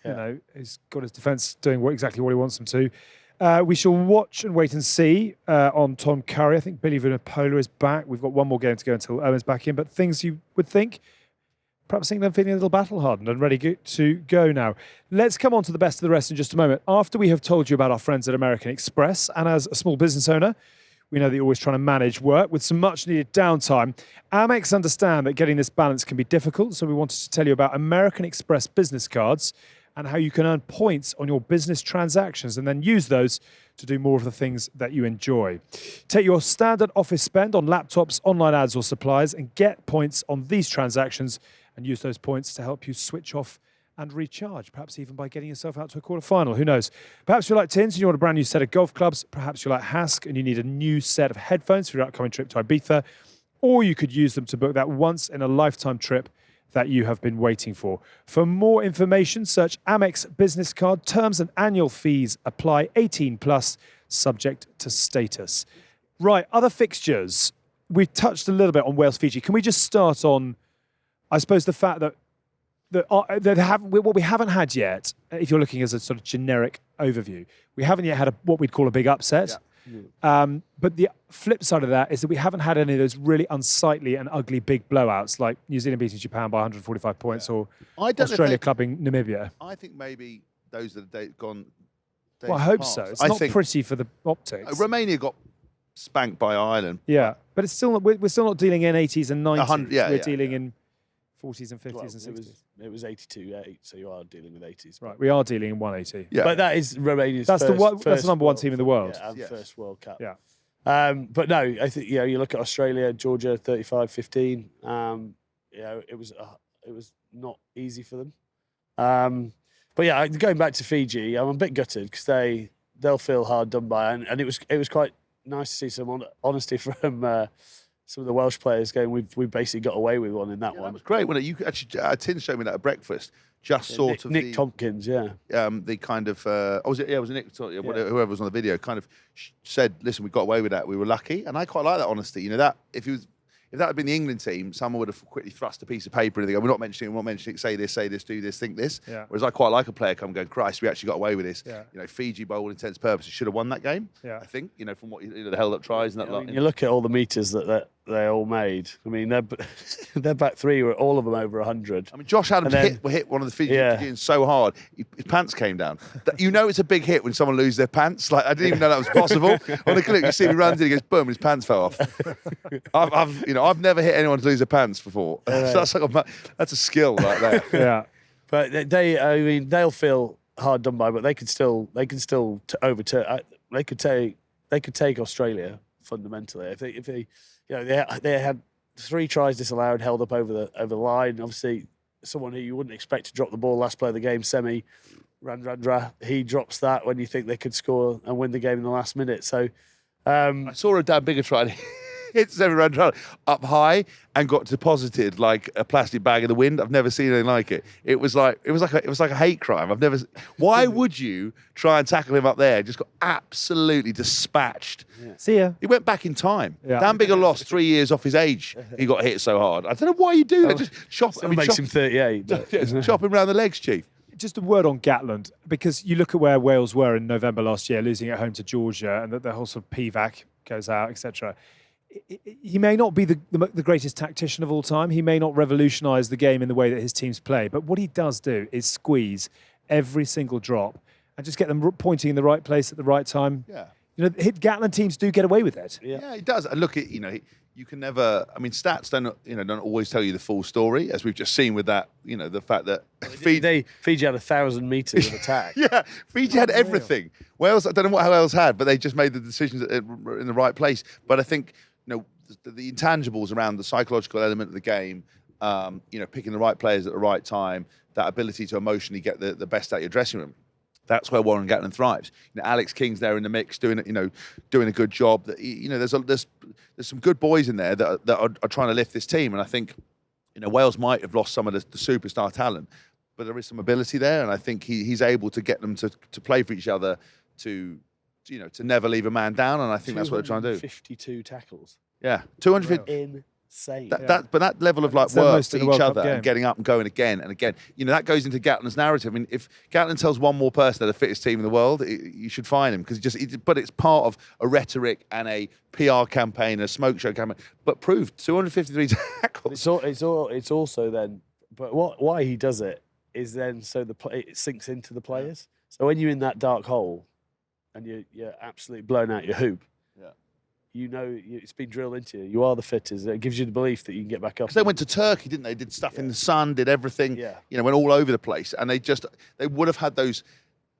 who's got his defence doing exactly what he wants them to. We shall watch and wait and see on Tom Curry. I think Billy Vunipola is back. We've got one more game to go until Owen's back in, but things you would think, perhaps England feeling a little battle-hardened and ready to go now. Let's come on to the best of the rest in just a moment. After we have told you about our friends at American Express, and as a small business owner, we know that you're always trying to manage work with some much-needed downtime. Amex understand that getting this balance can be difficult, so we wanted to tell you about American Express business cards and how you can earn points on your business transactions and then use those to do more of the things that you enjoy. Take your standard office spend on laptops, online ads or supplies and get points on these transactions and use those points to help you switch off and recharge, perhaps even by getting yourself out to a quarter-final. Who knows? Perhaps you're like Tins and you want a brand new set of golf clubs. Perhaps you're like Hask and you need a new set of headphones for your upcoming trip to Ibiza. Or you could use them to book that once-in-a-lifetime trip that you have been waiting for. For more information, search Amex Business Card. Terms and annual fees apply. 18+, subject to status. Right, other fixtures. We've touched a little bit on Wales-Fiji. Can we just start on, I suppose, the fact that what we haven't had yet, if you're looking as a sort of generic overview, we haven't yet had what we'd call a big upset. Yeah. But the flip side of that is that we haven't had any of those really unsightly and ugly big blowouts, like New Zealand beating Japan by 145 points or Australia clubbing Namibia. I think maybe those are gone. Well, I hope so. It's not pretty for the optics. Romania got spanked by Ireland. Yeah, but it's still not, we're still not dealing in 80s and 90s. We're dealing in 40s and 50s and 60s. It was 82-8, so you are dealing with 80s. Right, we are dealing in 180. Yeah. But that is Romania's that's first the number one team in the world. Yeah, and first World Cup. Yeah. But no, I think you look at Australia, Georgia, 35-15. It was it was not easy for them. But yeah, going back to Fiji, I'm a bit gutted because they'll feel hard done by, and it was quite nice to see some honesty from some of the Welsh players going, we basically got away with one in that one. That was great, wasn't it? You actually, Tins showed me that at breakfast. Just Yeah, sort of Nick Tompkins, yeah. The kind of was it? Yeah, it was Nick. Sorry, whoever was on the video, kind of said, "Listen, we got away with that. We were lucky," and I quite like that honesty. You know, that if that had been the England team, someone would have quickly thrust a piece of paper and they go, "We're not mentioning it. Say this, do this, think this." Yeah. Whereas I quite like a player come going, "Christ, we actually got away with this." Yeah. You know, Fiji, by all intents and purposes, should have won that game. Yeah. I think. You know, from what the held up tries and that. I mean, you look at all the meters that they all made. I mean, their back three were all of them over 100. I mean, Josh Adams hit one of the Fijians so hard, his pants came down. You know it's a big hit when someone loses their pants. Like I didn't even know that was possible. On the clip, you see him runs in, he goes boom, and his pants fell off. I've never hit anyone to lose their pants before. So that's a skill right there. Yeah. But they'll feel hard done by, but they could still overturn. They could take Australia fundamentally if they they had 3 tries disallowed, held up over the line. Obviously, someone who you wouldn't expect to drop the ball last play of the game, Semi Radradra, he drops that when you think they could score and win the game in the last minute. So I saw a Dan Bigger try. Hit Semi Radradra up high and got deposited like a plastic bag in the wind. I've never seen anything like it. It was like a hate crime. I've never. Why would you try and tackle him up there? Just got absolutely dispatched. Yeah. See ya. He went back in time. Yeah. Dan Bigger lost 3 years off his age. He got hit so hard. I don't know why you do that. Just chop. makes him 38. Chop him round the legs, Chief. Just a word on Gatland, because you look at where Wales were in November last year, losing at home to Georgia, and the whole sort of PVAC goes out, etc. He may not be the greatest tactician of all time. He may not revolutionise the game in the way that his teams play. But what he does do is squeeze every single drop and just get them pointing in the right place at the right time. Yeah. You know, Gatland teams do get away with it. Yeah, he does. And look, you can never. I mean, stats don't always tell you the full story, as we've just seen with that. You know, the fact that Fiji had 1,000 meters of attack. Yeah, Fiji had everything. Wales, I don't know what Wales had, but they just made the decisions in the right place. But I think the intangibles around the psychological element of the game, picking the right players at the right time, that ability to emotionally get the best out of your dressing room. That's where Warren Gatland thrives. Alex King's there in the mix, doing a good job. There's some good boys in there that are trying to lift this team, and I think Wales might have lost some of the superstar talent, but there is some ability there, and I think he's able to get them to play for each other, to never leave a man down, and I think that's what they're trying to do. 52 tackles. Yeah, 250. Insane. But that level of work for each other and getting up and going again and again, that goes into Gatland's narrative. I mean, if Gatland tells one more person they're the fittest team in the world, you should find him, because but it's part of a rhetoric and a PR campaign, a smoke show campaign. But proved 253 tackles. It's also then, but why he does it is then so it sinks into the players. So when you're in that dark hole and you're absolutely blown out your hoop. It's been drilled into you. You are the fittest. It gives you the belief that you can get back up. Because they went to Turkey, didn't they? Did stuff in the sun, did everything. Yeah. Went all over the place, and they would have had those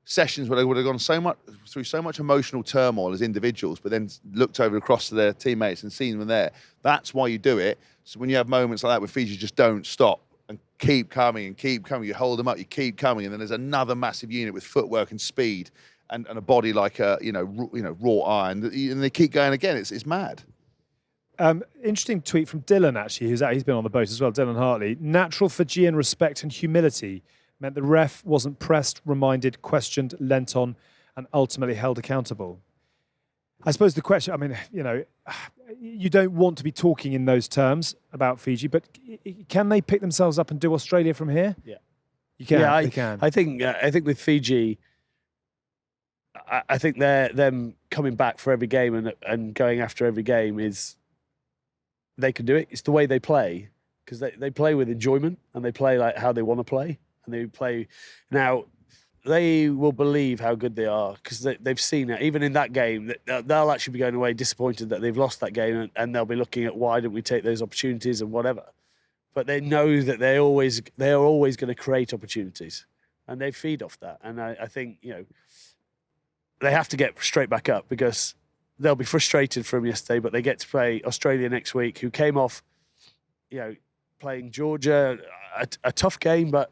sessions where they would have gone through so much emotional turmoil as individuals, but then looked over across to their teammates and seen them there. That's why you do it. So when you have moments like that where Fiji just don't stop and keep coming, you hold them up, you keep coming, and then there's another massive unit with footwork and speed. And a body like raw iron, and they keep going again. It's mad. Interesting tweet from Dylan, actually, he's been on the boat as well. Dylan Hartley. Natural Fijian respect and humility meant the ref wasn't pressed, reminded, questioned, leant on, and ultimately held accountable. I suppose the question, I mean, you don't want to be talking in those terms about Fiji, but can they pick themselves up and do Australia from here? Yeah, you can. Yeah, they can. I think with Fiji, I think them coming back for every game and going after every game they can do it. It's the way they play, because they play with enjoyment and they play like how they want to play, and they play. Now they will believe how good they are, because they've seen it. Even in that game, they'll actually be going away disappointed that they've lost that game, and they'll be looking at why didn't we take those opportunities and whatever. But they know that they are always going to create opportunities, and they feed off that. And I think they have to get straight back up, because they'll be frustrated from yesterday, but they get to play Australia next week, who came off, playing Georgia, a tough game, but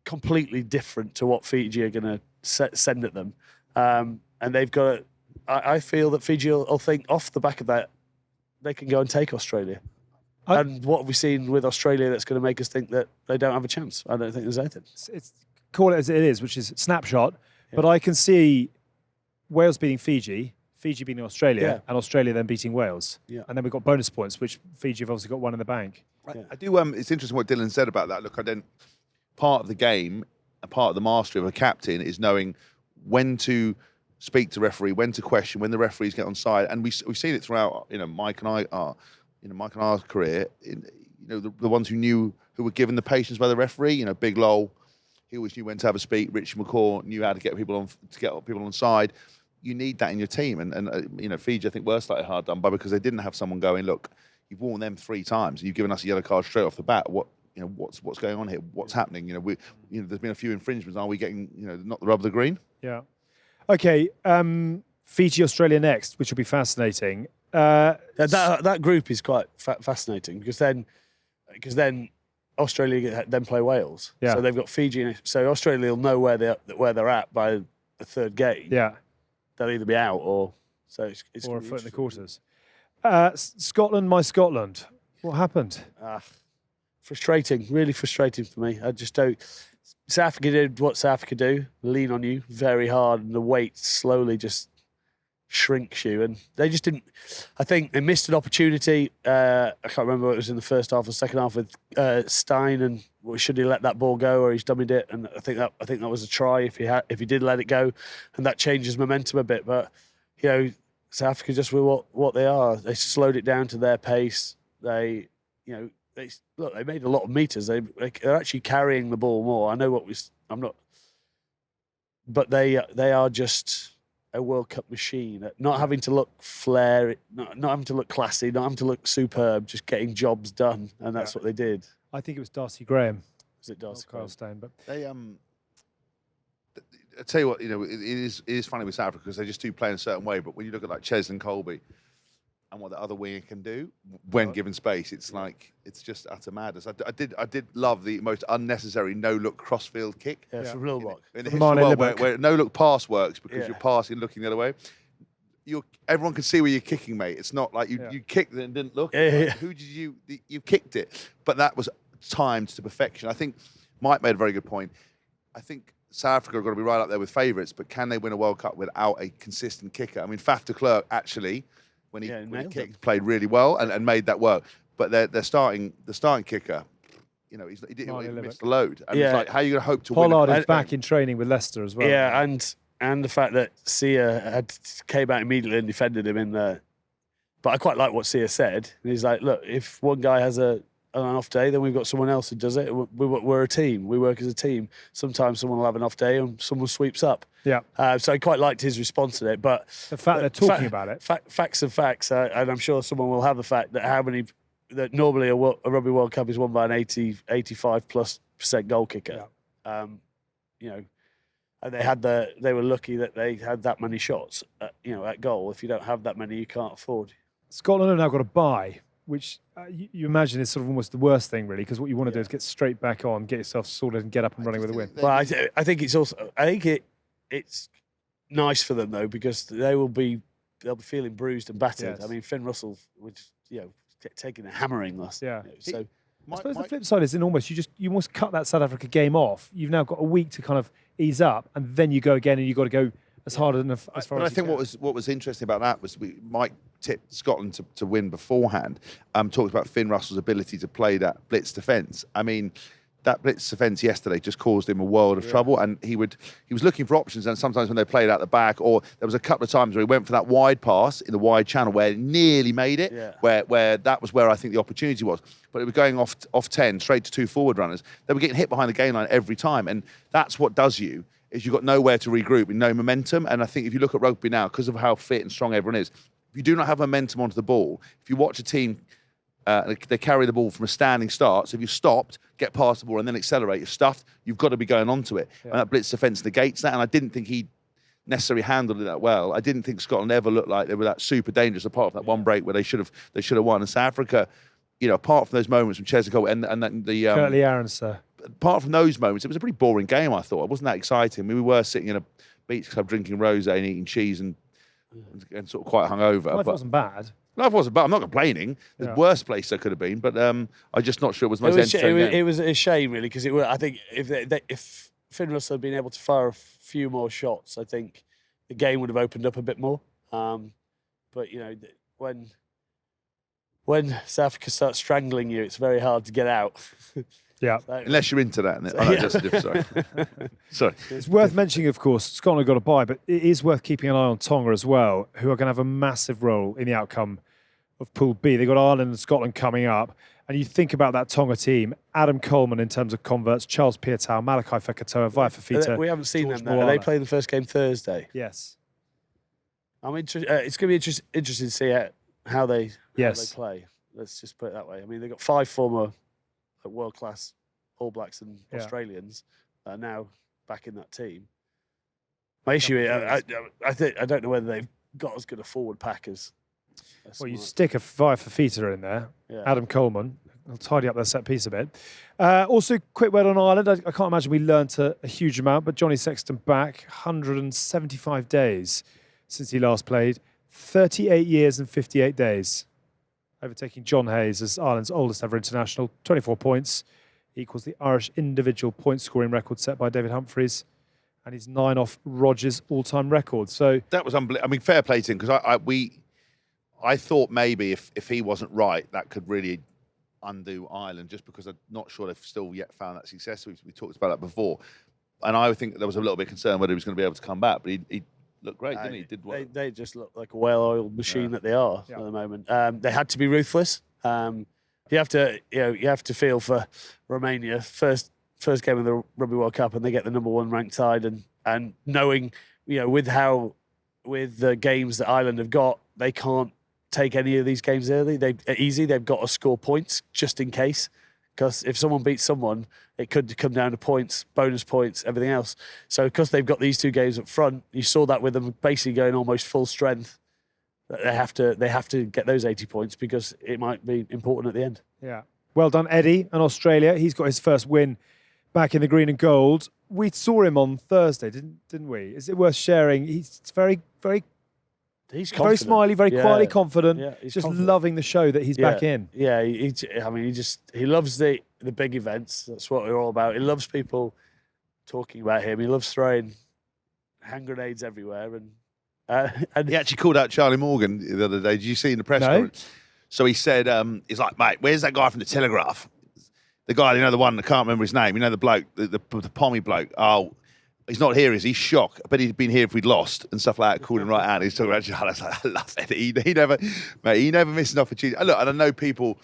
completely different to what Fiji are going to send at them. And they've got, I feel that Fiji will think off the back of that, they can go and take Australia. And what have we seen with Australia that's going to make us think that they don't have a chance? I don't think there's anything. It's call it as it is, which is snapshot. Yeah. But I can see Wales beating Fiji, Fiji beating Australia, and Australia then beating Wales. Yeah. And then we've got bonus points, which Fiji have obviously got one in the bank. I do. It's interesting what Dylan said about that. Look, part of the game, a part of the mastery of a captain is knowing when to speak to referee, when to question, when the referees get on side, and we've seen it throughout. Mike and our career. The ones who were given the patience by the referee. Big Lowell, he always knew when to have a speak. Richie McCaw knew how to get people on side. You need that in your team, and Fiji, I think, were slightly hard done by because they didn't have someone going, look, you've worn them 3 times, and you've given us a yellow card straight off the bat. What's going on here? What's happening? There's been a few infringements. Are we getting not the rub of the green? Yeah. Okay. Fiji, Australia next, which will be fascinating. That group is quite fascinating because then Australia then play Wales. Yeah. So they've got Fiji, so Australia will know where they're at by the third game. Yeah. They'll either be out or it's or a foot in the quarters. Scotland, my Scotland. What happened? Frustrating, really frustrating for me. I just don't. South Africa did what South Africa do: lean on you very hard, and the weight slowly just shrinks you. And they just didn't. I think they missed an opportunity. I can't remember what it was in the first half or second half with Stein, and should he let that ball go or he's dummied it? And I think that was a try if he did let it go, and that changes momentum a bit. But South Africa just were what they are. They slowed it down to their pace. They made a lot of meters. They're actually carrying the ball more. I know I'm not, but they are just a World Cup machine. Not having to look flair, not having to look classy, not having to look superb, just getting jobs done, and that's what they did. I think it was Darcy Graham. Was it Darcy Graham? Stein, but they I tell you what, it is funny with South Africa because they just do play in a certain way. But when you look at like Cheslin Colby and what the other winger can do when given space, it's just utter madness. I did love the most unnecessary no-look crossfield kick. Yeah, from Lilbach. In the history where no-look pass works because you're passing looking the other way. Everyone can see where you're kicking, mate. It's not like you kicked it and didn't look. Who did you kicked it? But that was timed to perfection. I think Mike made a very good point. I think South Africa are going to be right up there with favourites, but can they win a World Cup without a consistent kicker? I mean, Faf de Klerk actually, when he kicked, played really well and made that work. But the starting kicker, he missed the load. And it's like, how are you going to hope to win? Pollard is back in training with Leicester as well. Yeah, and the fact that Sia came out immediately and defended him in there. But I quite like what Sia said. He's like, look, if one guy has an off day, then we've got someone else who does it. We're a team. We work as a team. Sometimes someone will have an off day and someone sweeps up. Yeah. So I quite liked his response to it. But the fact they're talking about it. Facts are facts. And I'm sure someone will have the fact that that normally a Rugby World Cup is won by an 85+% goal kicker. Yeah. And they were lucky that they had that many shots at goal. If you don't have that many, you can't afford. Scotland have now got a bye, which you imagine is sort of almost the worst thing, really, because what you want to do is get straight back on, get yourself sorted, and get up and running with a win. Well, I think it's nice for them though, because they'll be feeling bruised and battered. Yes. I mean, Finn Russell would taking a hammering last. Yeah. So I suppose the flip side is you almost cut that South Africa game off. You've now got a week to kind of ease up, and then you go again, and you've got to go as hard as far as. But I think what was interesting about that was Mike tipped Scotland to win beforehand. Talked about Finn Russell's ability to play that blitz defence. I mean, that blitz defence yesterday just caused him a world of trouble, and he was looking for options. And sometimes when they played out the back, or there was a couple of times where he went for that wide pass in the wide channel where he nearly made it, where that was where I think the opportunity was. But it was going off 10 straight to 2 forward runners. They were getting hit behind the gain line every time, and that's what does you. Is you've got nowhere to regroup and no momentum. And I think if you look at rugby now, because of how fit and strong everyone is, if you do not have momentum onto the ball, if you watch a team, they carry the ball from a standing start. So if you stopped, get past the ball and then accelerate, you're stuffed, you've got to be going onto it. Yeah. And that blitz defence negates that. And I didn't think he necessarily handled it that well. I didn't think Scotland ever looked like they were that super dangerous, apart from that one break where they should have won. And South Africa, apart from those moments from Chesley and then the Curtly Aronser. apart from those moments, it was a pretty boring game. I thought it wasn't that exciting. I mean, we were sitting in a beach club drinking rosé and eating cheese and sort of quite hungover. Life but wasn't bad. Life wasn't bad. I'm not complaining. The worst place I could have been, but I'm just not sure it was the most entertaining game. It was a shame, really, because I think if Finn Russell had been able to fire a few more shots, I think the game would have opened up a bit more. But when South Africa starts strangling you, it's very hard to get out. Yeah. So, unless you're into that. That's a different sorry. Sorry. It's worth mentioning, of course, Scotland got a bye, but it is worth keeping an eye on Tonga as well, who are going to have a massive role in the outcome of Pool B. They've got Ireland and Scotland coming up. And you think about that Tonga team, Adam Coleman in terms of converts, Charles Piutau, Malachi Fekitoa, Vai Fafita. We haven't seen George them there. Are they playing the first game Thursday? Yes. I'm interested. It's going to be interesting to see how they play. Let's just put it that way. I mean, they've got 5 former world-class All Blacks and Australians that are now back in that team. My issue is, I don't know whether they've got as good a forward pack as. Well, you stick a Vai Fafita in there, Adam Coleman. I'll tidy up their set piece a bit. Also, quick word on Ireland. I can't imagine we learnt a huge amount, but Johnny Sexton back, 175 days since he last played, 38 years and 58 days. Overtaking John Hayes as Ireland's oldest ever international, 24 points, equals the Irish individual point scoring record set by David Humphreys, and he's 9 off Rogers' all-time record. So that was unbelievable. I mean, fair play to him, because I thought maybe if he wasn't right, that could really undo Ireland, just because I'm not sure they've still yet found that success. We talked about that before, and I think there was a little bit concerned whether he was going to be able to come back, but he looked great, didn't he? Did well. They just look like a well-oiled machine that they are at the moment. They had to be ruthless. You have to feel for Romania. First game of the Rugby World Cup, and they get the #1 ranked side, and knowing with the games that Ireland have got, they can't take any of these games early. They've got to score points just in case. Because if someone beats someone, it could come down to points, bonus points, everything else. So because they've got these 2 games up front, you saw that with them basically going almost full strength. They have to get those 80 points, because it might be important at the end. Yeah. Well done, Eddie, and Australia. He's got his first win back in the green and gold. We saw him on Thursday, didn't we? Is it worth sharing? He's very, very... He's very smiley, very quietly confident. Yeah, he's just confident. Loving the show that he's back in. Yeah, he loves the big events. That's what we're all about. He loves people talking about him. He loves throwing hand grenades everywhere. And he actually called out Charlie Morgan the other day. Did you see in the press conference? So he said, he's like, mate, where's that guy from the Telegraph? The guy, the one, I can't remember his name. The bloke, the pommy bloke. Oh, he's not here, is he? Shock. I bet he'd been here if we'd lost and stuff like that. Called him right out. He's talking about Charlie. I was like, I love it. He never missed an opportunity. Look, and I know people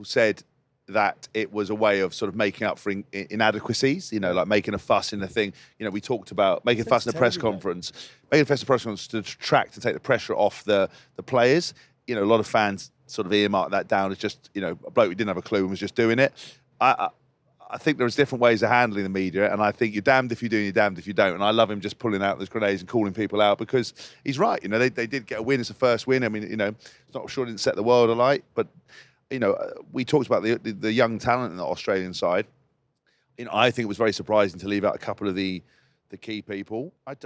said that it was a way of sort of making up for inadequacies, like making a fuss in the thing. We talked about making a fuss in the press conference. Making a fuss in the press conference to detract, to take the pressure off the players. A lot of fans sort of earmarked that down as just, a bloke who didn't have a clue and was just doing it. I think there's different ways of handling the media, and I think you're damned if you do and you're damned if you don't. And I love him just pulling out those grenades and calling people out, because he's right. They did get a win. It's the first win. I mean, it's not sure it didn't set the world alight, but, we talked about the young talent in the Australian side. I think it was very surprising to leave out a couple of the key people. I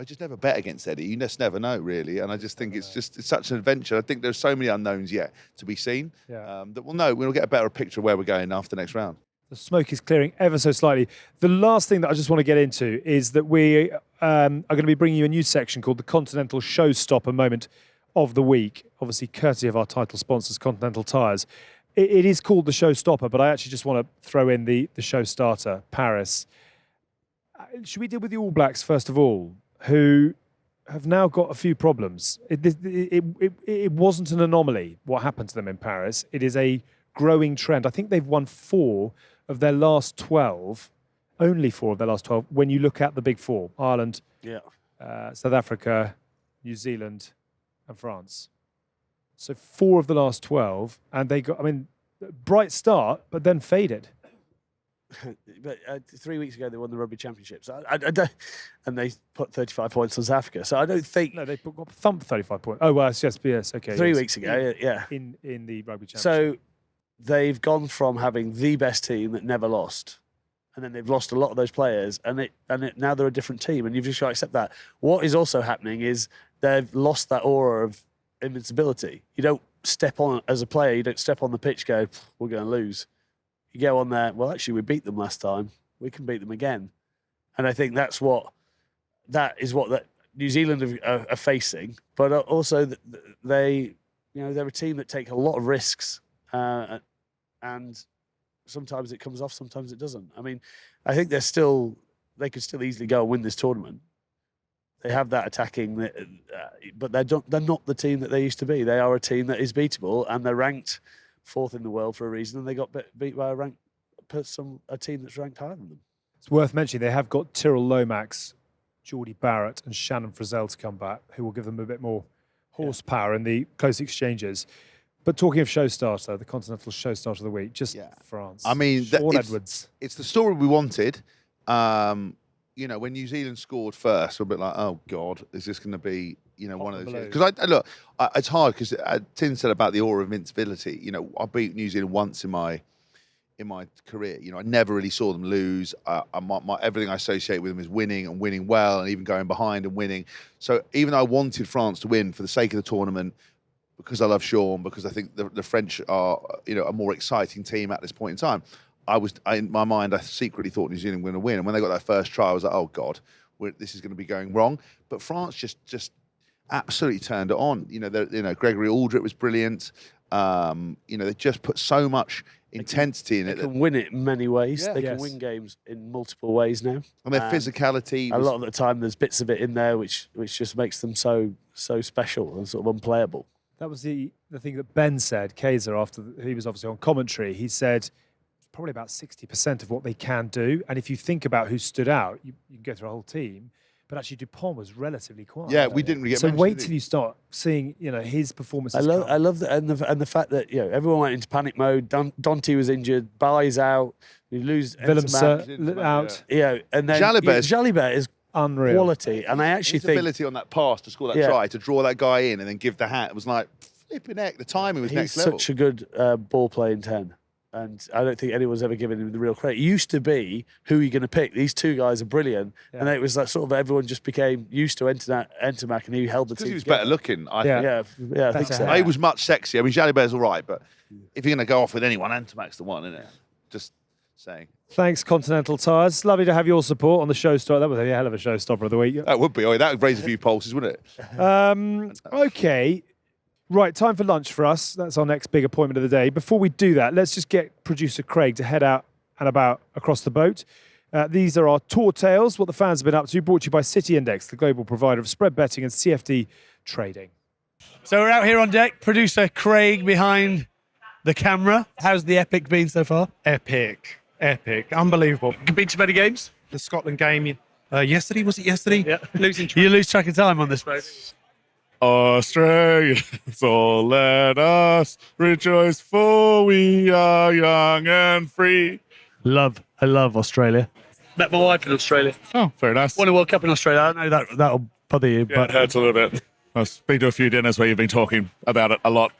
just never bet against Eddie. You just never know, really. And I just think it's such an adventure. I think there's so many unknowns yet to be seen that we'll get a better picture of where we're going after next round. The smoke is clearing ever so slightly. The last thing that I just want to get into is that we are going to be bringing you a new section called the Continental Showstopper Moment of the Week, obviously courtesy of our title sponsors, Continental Tyres. It is called the Showstopper, but I actually just want to throw in the Showstarter, Paris. Should we deal with the All Blacks first of all, who have now got a few problems? It wasn't an anomaly what happened to them in Paris. It is a growing trend. I think they've won 4 of their last 12, only 4 of their last 12, when you look at the big 4, Ireland, South Africa, New Zealand, and France. So 4 of the last 12, and they got, bright start, but then faded. but 3 weeks ago they won the Rugby Championships. I don't, and they put 35 points on South Africa. So I don't think. No, they got thumped 35 points. Oh, well, yes, okay. 3 weeks ago, yeah. In the Rugby Championship. So they've gone from having the best team that never lost, and then they've lost a lot of those players, and now they're a different team, and you've just got to accept that. What is also happening is they've lost that aura of invincibility. You don't step on, as a player, you don't step on the pitch, go, we're going to lose. You go on there, well, actually, we beat them last time. We can beat them again. And I think that is what New Zealand are facing. But also, they're a team that take a lot of risks. And sometimes it comes off, sometimes it doesn't. I mean, I think they could still easily go and win this tournament. They have that attacking, but they're not the team that they used to be. They are a team that is beatable, and they're ranked 4th in the world for a reason, and they got beat by a team that's ranked higher than them. It's worth mentioning they have got Tyrrell Lomax, Geordie Barrett and Shannon Frizzell to come back, who will give them a bit more horsepower in the close exchanges. But talking of show starter, the Continental show starter of the week, France. I mean, Sean Edwards. It's the story we wanted. When New Zealand scored first, we're a bit like, oh God, is this going to be, one of those? Because it's hard because Tim said about the aura of invincibility. I beat New Zealand once in my career. I never really saw them lose. Everything I associate with them is winning and winning well, and even going behind and winning. So even though I wanted France to win for the sake of the tournament, because I love Sean, because I think the French are a more exciting team at this point in time, in my mind, I secretly thought New Zealand were going to win. And when they got that first try, I was like, oh God, this is going to be going wrong. But France just absolutely turned it on. Gregory Aldrich was brilliant. They just put so much intensity in it. They can win it in many ways. Yeah. They can win games in multiple ways now. And their physicality. A lot of the time, there's bits of it in there which just makes them so special and sort of unplayable. That was the thing that Ben said, Kaiser, after he was obviously on commentary. He said probably about 60% of what they can do. And if you think about who stood out, you can go through a whole team. But actually, Dupont was relatively quiet. Yeah, we didn't really get so mentioned, wait till you start seeing, his performances. I love that, and the fact that everyone went into panic mode. Dante was injured. Bai's out. You lose Willemse out. And then Jalibert is unreal quality. And I actually his ability on that pass to score that try, to draw that guy in and then give the hat, it was like flipping heck. The timing was next level. He's such a good ball playing 10. And I don't think anyone's ever given him the real credit. It used to be, who are you going to pick? These two guys are brilliant. Yeah. And it was like sort of everyone just became used to Entermac, and he held the team he was together. better looking, I think. Yeah, I think so. He was much sexier. I mean, Jalibert's all right, but if you're going to go off with anyone, Entermac's the one, isn't it? Just saying. Thanks, Continental Tyres. Lovely to have your support on the showstopper. That was a hell of a showstopper of the week. That would be. That would raise a few pulses, wouldn't it? Okay. Right, time for lunch for us. That's our next big appointment of the day. Before we do that, let's just get producer Craig to head out and about across the boat. These are our tour tales, what the fans have been up to, brought to you by City Index, the global provider of spread betting and CFD trading. So we're out here on deck. Producer Craig behind the camera. How's the epic been so far? Epic. Unbelievable. Been to many games? The Scotland game yesterday, was it yesterday? Yeah. Losing track. You lose track of time on this boat. Australia, so let us rejoice, for we are young and free. I love Australia. Met my wife in Australia. Oh, very nice. Won a World Cup in Australia. I know that'll bother you, Yeah, but it hurts a little bit. I've been to a few dinners where you've been talking about it a lot.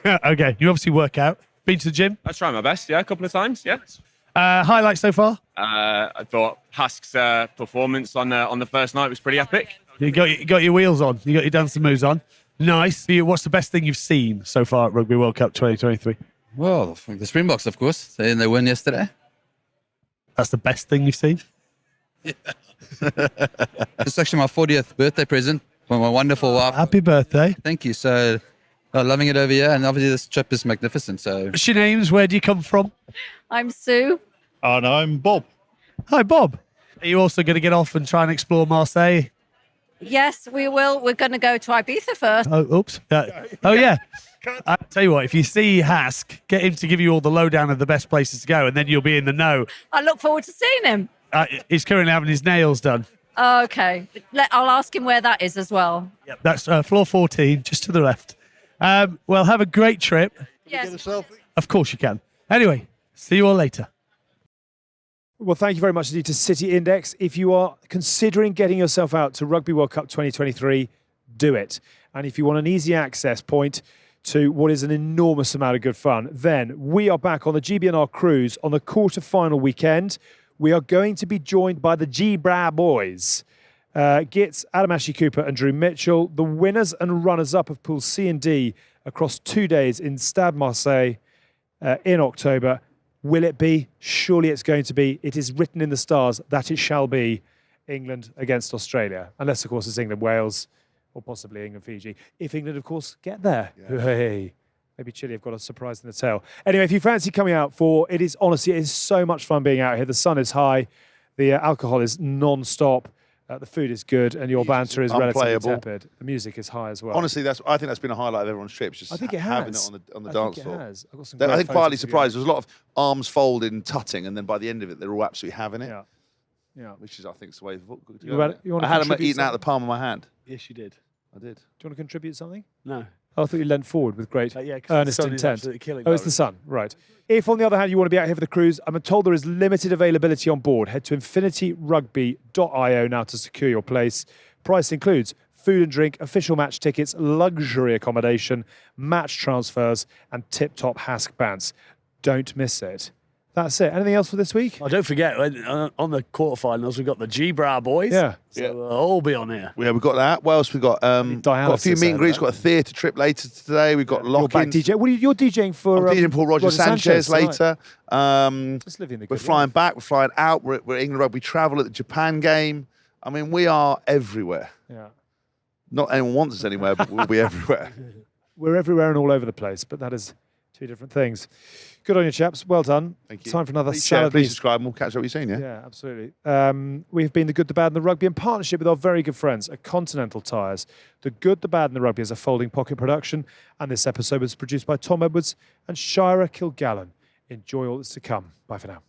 okay. You obviously work out. Been to the gym? I try my best, yeah, a couple of times, yeah. Highlights so far? I thought Hask's performance on the first night was pretty epic. You got your wheels on. You got your dancing moves on. Nice. What's the best thing you've seen so far at Rugby World Cup 2023? Well, the Springboks, of course. They won yesterday. That's the best thing you've seen? Yeah. It's actually my 40th birthday present from my wonderful wife. Happy birthday. Thank you. So, loving it over here. And obviously this trip is magnificent. So, what's your names? Where do you come from? I'm Sue. And I'm Bob. Hi, Bob. Are you also going to get off and try and explore Marseille? Yes, we will. We're going to go to Ibiza first. Oh, oops. Oh, yeah. I tell you what, if you see Hask, get him to give you all the lowdown of the best places to go, and then you'll be in the know. I look forward to seeing him. He's currently having his nails done. Okay. I'll ask him where that is as well. Yep, that's floor 14, just to the left. Well, have a great trip. Yes. Of course you can. Anyway, see you all later. Well, thank you very much indeed to City Index. If you are considering getting yourself out to Rugby World Cup 2023, do it. And if you want an easy access point to what is an enormous amount of good fun, then we are back on the GBR Cruise on the quarter-final weekend. We are going to be joined by the GBR boys. Gitz, Adam Ashley Cooper and Drew Mitchell, the winners and runners-up of Pools C and D across 2 days in Stade Marseille in October. Will it be? Surely it's going to be. It is written in the stars that it shall be England against Australia. Unless, of course, it's England-Wales or possibly England-Fiji. If England, of course, get there. Yeah. Hey, maybe Chile have got a surprise in the tail. Anyway, if you fancy coming out it is so much fun being out here. The sun is high. The alcohol is non-stop. The food is good, and your banter is relatively tepid. The music is high as well. Honestly, I think that's been a highlight of everyone's trips. Just I think it having has. it on the dance floor. I think quietly surprised. There was a lot of arms folded and tutting, and then by the end of it, they're all absolutely having it. Yeah. Which is, I think, the way of football. I had them eating out of the palm of my hand. Yes, you did. I did. Do you want to contribute something? No. I thought you leant forward with great earnest intent. Killing it's the sun, right. If, on the other hand, you want to be out here for the cruise, I'm told there is limited availability on board. Head to infinityrugby.io now to secure your place. Price includes food and drink, official match tickets, luxury accommodation, match transfers, and tip-top Hask pants. Don't miss it. That's it. Anything else for this week? Oh, don't forget, on the quarterfinals, we've got the GBR boys. Yeah. So we'll all be on here. Yeah, we've got that. What else? We've got a few meet and greets. Got a theatre trip later today. We've got lock-ins. You're DJing for... I'm DJing for Roger Sanchez later. Just living the good we're flying back. We're flying out. We're at England Rugby Travel at the Japan game. I mean, we are everywhere. Yeah. Not anyone wants us anywhere, but we'll be everywhere. We're everywhere and all over the place, but that is two different things. Good on you, chaps. Well done. Thank you. Time for another Please salad. Please subscribe and we'll catch up with you soon, yeah? Yeah, absolutely. We've been The Good, the Bad and the Rugby in partnership with our very good friends at Continental Tyres. The Good, the Bad and the Rugby is a folding pocket production, and this episode was produced by Tom Edwards and Shira Kilgallen. Enjoy all that's to come. Bye for now.